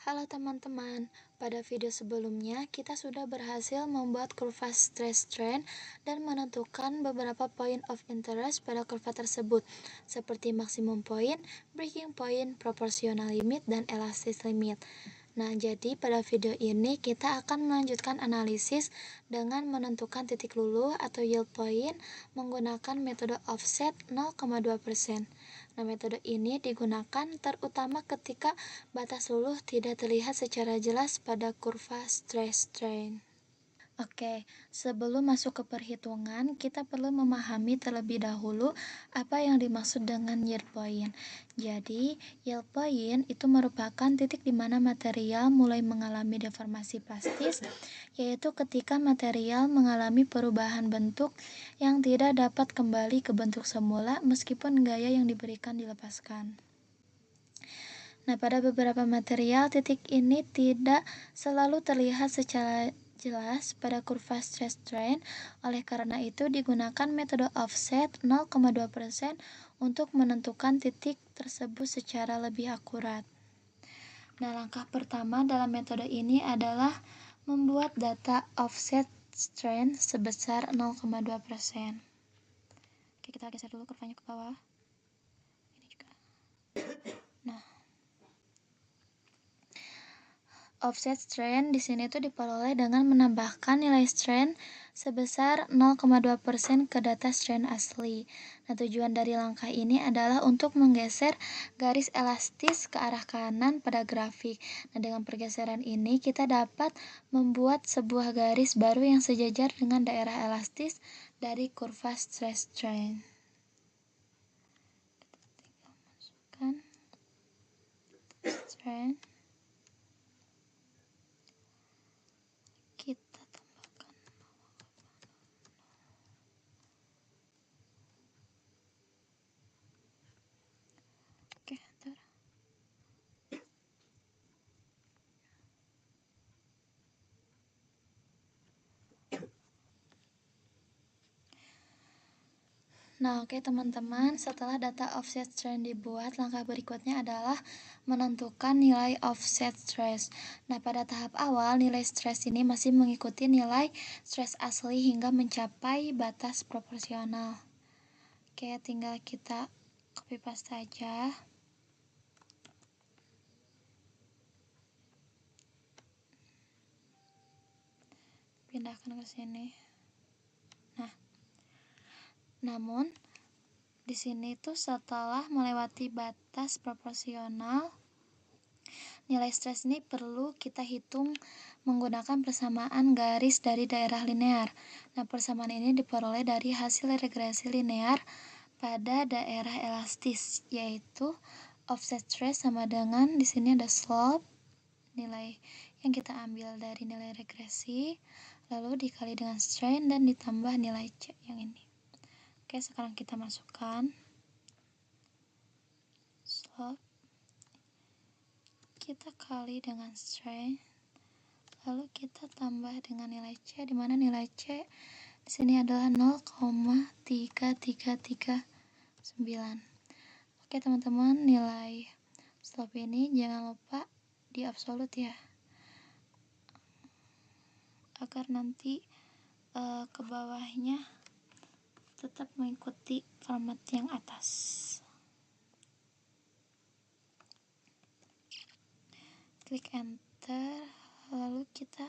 Halo teman-teman, pada video sebelumnya kita sudah berhasil membuat kurva stress strain dan menentukan beberapa point of interest pada kurva tersebut, seperti maksimum point, breaking point, proportional limit, dan elastis limit. Nah, jadi pada video ini kita akan melanjutkan analisis dengan menentukan titik luluh atau yield point menggunakan metode offset 0,2%. Nah, metode ini digunakan terutama ketika batas luluh tidak terlihat secara jelas pada kurva stress strain. Oke, sebelum masuk ke perhitungan, kita perlu memahami terlebih dahulu apa yang dimaksud dengan yield point. Jadi, yield point itu merupakan titik di mana material mulai mengalami deformasi plastis, yaitu ketika material mengalami perubahan bentuk yang tidak dapat kembali ke bentuk semula meskipun gaya yang diberikan dilepaskan. Nah, pada beberapa material, titik ini tidak selalu terlihat secara jelas pada kurva stress strain. Oleh karena itu, digunakan metode offset 0,2% untuk menentukan titik tersebut secara lebih akurat. Nah, langkah pertama dalam metode ini adalah membuat data offset strain sebesar 0,2%. Oke, kita geser dulu kurvanya ke bawah. Ini juga. Nah, offset strain di sini tuh diperoleh dengan menambahkan nilai strain sebesar 0,2% ke data strain asli. Nah, tujuan dari langkah ini adalah untuk menggeser garis elastis ke arah kanan pada grafik. Nah, dengan pergeseran ini kita dapat membuat sebuah garis baru yang sejajar dengan daerah elastis dari kurva stress strain. Kita tinggal masukkan strain. Kita tambahkan oke, ntar. Nah, oke teman-teman, setelah data offset strain dibuat, langkah berikutnya adalah menentukan nilai offset stress. Nah, pada tahap awal, nilai stress ini masih mengikuti nilai stress asli hingga mencapai batas proporsional. Oke, tinggal kita copy paste aja. Pindahkan ke sini. Nah, namun di sini tuh setelah melewati batas proporsional, nilai stres ini perlu kita hitung menggunakan persamaan garis dari daerah linear. Nah, persamaan ini diperoleh dari hasil regresi linear pada daerah elastis, yaitu offset stress sama dengan di sini ada slope, nilai yang kita ambil dari nilai regresi, lalu dikali dengan strain dan ditambah nilai C yang ini. Oke, sekarang kita masukkan slope, kita kali dengan strain, lalu kita tambah dengan nilai C, di mana nilai C di sini adalah 0,3339. Oke teman-teman, nilai slope ini jangan lupa di absolut ya, agar nanti ke bawahnya tetap mengikuti format yang atas. Klik enter, lalu kita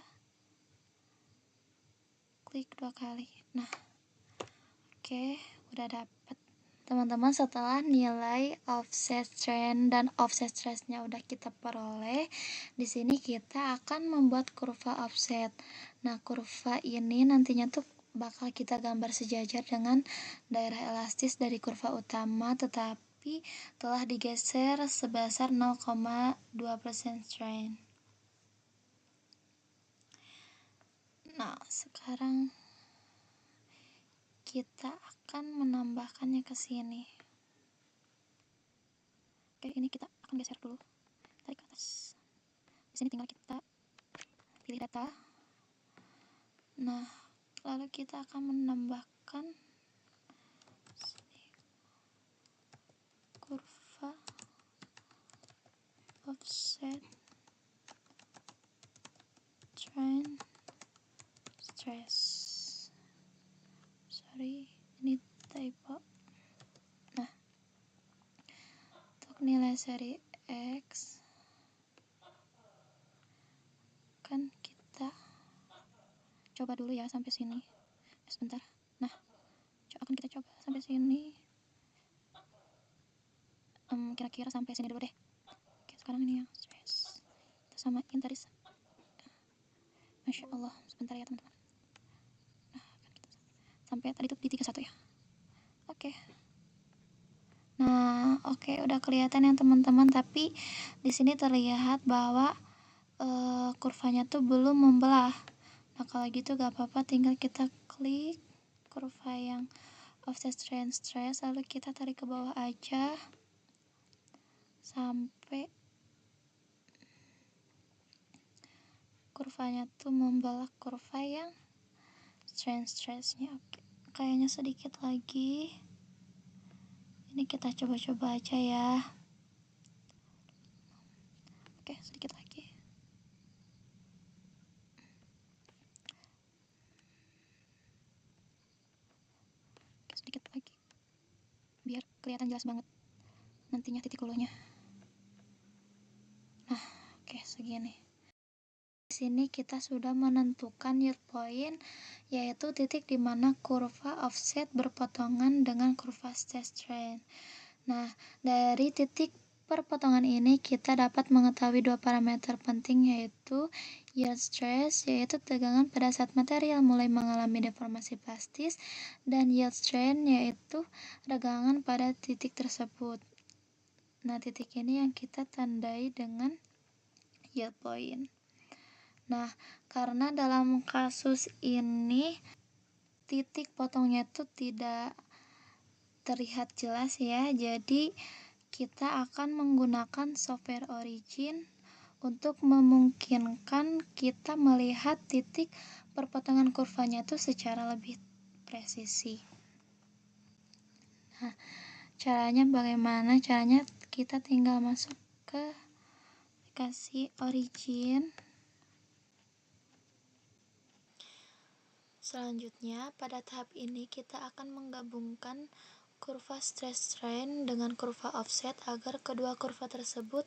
klik 2 kali. Nah, oke, udah dapet teman-teman. Setelah nilai offset strain dan offset stressnya udah kita peroleh, di sini kita akan membuat kurva offset. Nah, kurva ini nantinya tuh bakal kita gambar sejajar dengan daerah elastis dari kurva utama, tetapi telah digeser sebesar 0,2% strain. Nah, sekarang kita akan menambahkannya ke sini. Oke, ini kita akan geser dulu, tarik ke atas. Di sini tinggal kita pilih data. Nah, lalu kita akan menambahkan kurva offset stress. Sorry, ini typo. Nah, untuk nilai seri X kan kita coba dulu ya sampai sini. Sebentar. Nah, akan kita coba sampai sini. Kira-kira sampai sini dulu deh. Oke, sekarang ini yang stress. Kita samain tadi. Masya Allah, sebentar ya teman-teman. Nah, akan kita sampai tadi tuh di 31 ya. Oke. Nah, oke, udah kelihatan ya teman-teman, tapi di sini terlihat bahwa kurvanya tuh belum membelah. Nah, kalau gitu gak apa-apa, tinggal kita klik kurva yang offset strain stress, lalu kita tarik ke bawah aja sampai kurvanya tuh membelah kurva yang strain stressnya. Oke, kayaknya sedikit lagi. Ini kita coba-coba aja ya. Oke, sedikit lagi. Oke, sedikit lagi. Biar kelihatan jelas banget nantinya titik hulunya. Nah, oke, segini. Di sini kita sudah menentukan yield point, yaitu titik di mana kurva offset berpotongan dengan kurva stress strain. Nah, dari titik perpotongan ini kita dapat mengetahui dua parameter penting, yaitu yield stress, yaitu tegangan pada saat material mulai mengalami deformasi plastis, dan yield strain, yaitu tegangan pada titik tersebut. Nah, titik ini yang kita tandai dengan yield point. Nah, karena dalam kasus ini titik potongnya itu tidak terlihat jelas ya, jadi kita akan menggunakan software Origin untuk memungkinkan kita melihat titik perpotongan kurvanya itu secara lebih presisi. Nah, caranya bagaimana? Caranya kita tinggal masuk ke aplikasi Origin. Selanjutnya, pada tahap ini kita akan menggabungkan kurva stress strain dengan kurva offset agar kedua kurva tersebut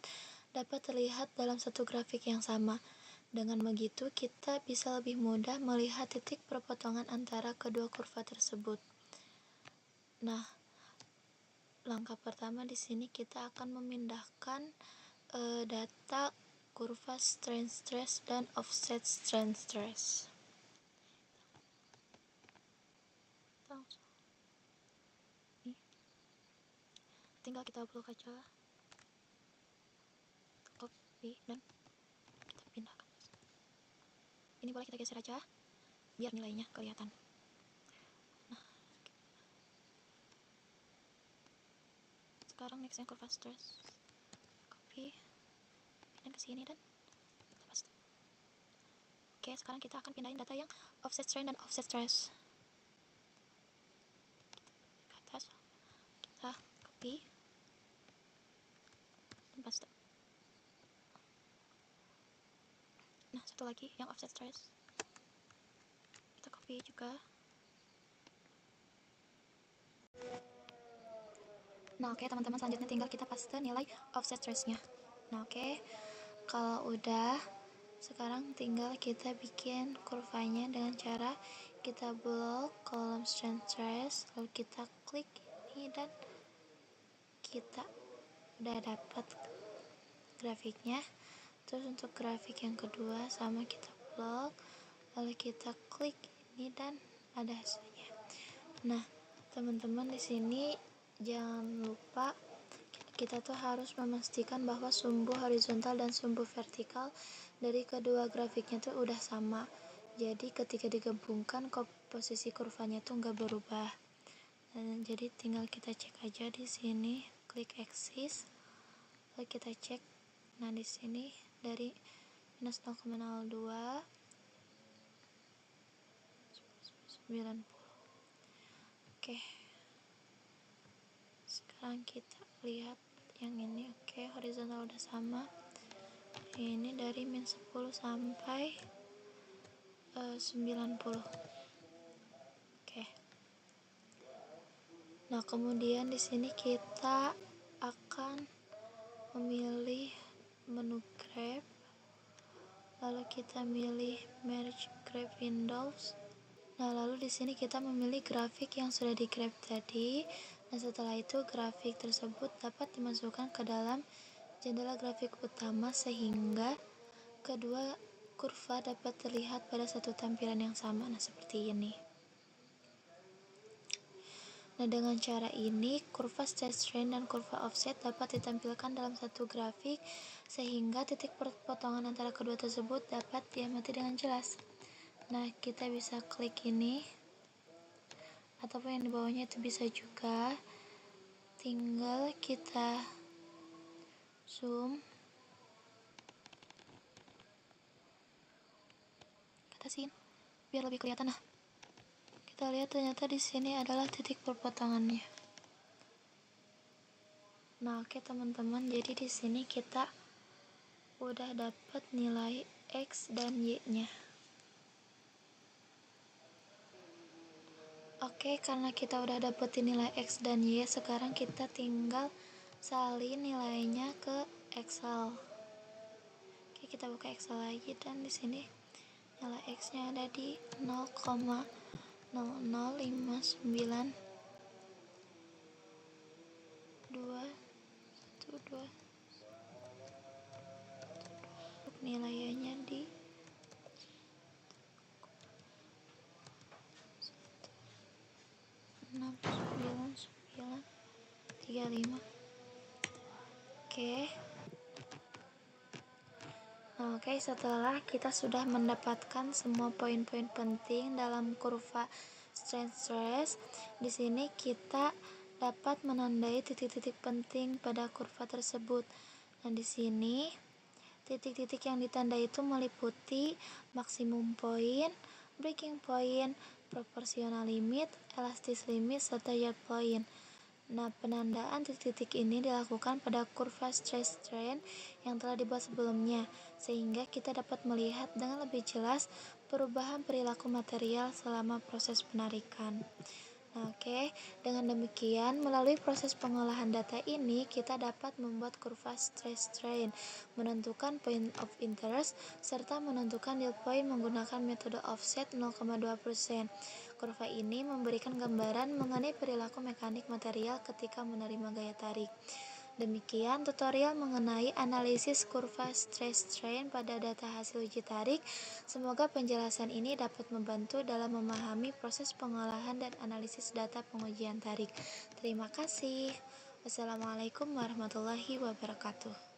dapat terlihat dalam satu grafik yang sama. Dengan begitu, kita bisa lebih mudah melihat titik perpotongan antara kedua kurva tersebut. Nah, langkah pertama di sini kita akan memindahkan data kurva strain stress dan offset strain stress. Tinggal kita upload aja, copy dan kita pindahkan. Ini boleh kita geser aja biar nilainya kelihatan. Nah, sekarang nextnya kurva stress, copy, pindahin ke sini dan kita paste. Oke, sekarang kita akan pindahin data yang offset strain dan offset stress. Ke atas, kita copy dan paste. Nah, satu lagi yang offset stress, kita copy juga. Nah, oke teman-teman, selanjutnya tinggal kita paste nilai offset stressnya. Nah, oke, kalau udah, sekarang tinggal kita bikin kurvanya dengan cara kita blok kolom strain stress, lalu kita klik ini dan kita udah dapat grafiknya. Terus untuk grafik yang kedua sama kita blok, lalu kita klik ini dan ada hasilnya. Nah, teman-teman, di sini jangan lupa kita tuh harus memastikan bahwa sumbu horizontal dan sumbu vertikal dari kedua grafiknya tuh udah sama. Jadi ketika digabungkan posisi kurvanya tuh nggak berubah. Dan jadi tinggal kita cek aja di sini, klik axis, lalu kita cek. Nah, di sini dari minus 0,02 90. Oke. Sekarang kita lihat yang ini. Oke, horizontal udah sama. Ini dari min 10 sampai 90. Oke. Nah, kemudian di sini kita akan memilih menu grab, lalu kita milih merge grab windows. Nah, lalu di sini kita memilih grafik yang sudah di grab tadi. Nah, setelah itu grafik tersebut dapat dimasukkan ke dalam jendela grafik utama sehingga kedua kurva dapat terlihat pada satu tampilan yang sama. Nah, seperti ini. Nah, dengan cara ini, kurva straight line dan kurva offset dapat ditampilkan dalam satu grafik sehingga titik perpotongan antara kedua tersebut dapat diamati dengan jelas. Nah, kita bisa klik ini ataupun yang di bawahnya itu bisa juga, tinggal kita zoom, atasin biar lebih kelihatan. Nah, kita lihat ternyata di sini adalah titik perpotongannya. Nah, oke teman-teman, jadi di sini kita udah dapat nilai X dan Y-nya. Oke, karena kita udah dapetin nilai X dan Y, sekarang kita tinggal salin nilainya ke Excel. Oke, kita buka Excel lagi dan di sini nilai X-nya ada di 0,0059212. Nilainya di 69935. Oke. Oke, setelah kita sudah mendapatkan semua poin-poin penting dalam kurva strain stress, di sini kita dapat menandai titik-titik penting pada kurva tersebut. Nah, di sini titik-titik yang ditandai itu meliputi maksimum point, breaking point, proportional limit, elastis limit, serta yield point. Nah, penandaan titik-titik ini dilakukan pada kurva stress strain yang telah dibuat sebelumnya, sehingga kita dapat melihat dengan lebih jelas perubahan perilaku material selama proses penarikan. Nah, oke, dengan demikian melalui proses pengolahan data ini kita dapat membuat kurva stress strain, menentukan point of interest, serta menentukan yield point menggunakan metode offset 0,2%. Kurva ini memberikan gambaran mengenai perilaku mekanik material ketika menerima gaya tarik. Demikian tutorial mengenai analisis kurva stress strain pada data hasil uji tarik. Semoga penjelasan ini dapat membantu dalam memahami proses pengolahan dan analisis data pengujian tarik. Terima kasih. Wassalamualaikum warahmatullahi wabarakatuh.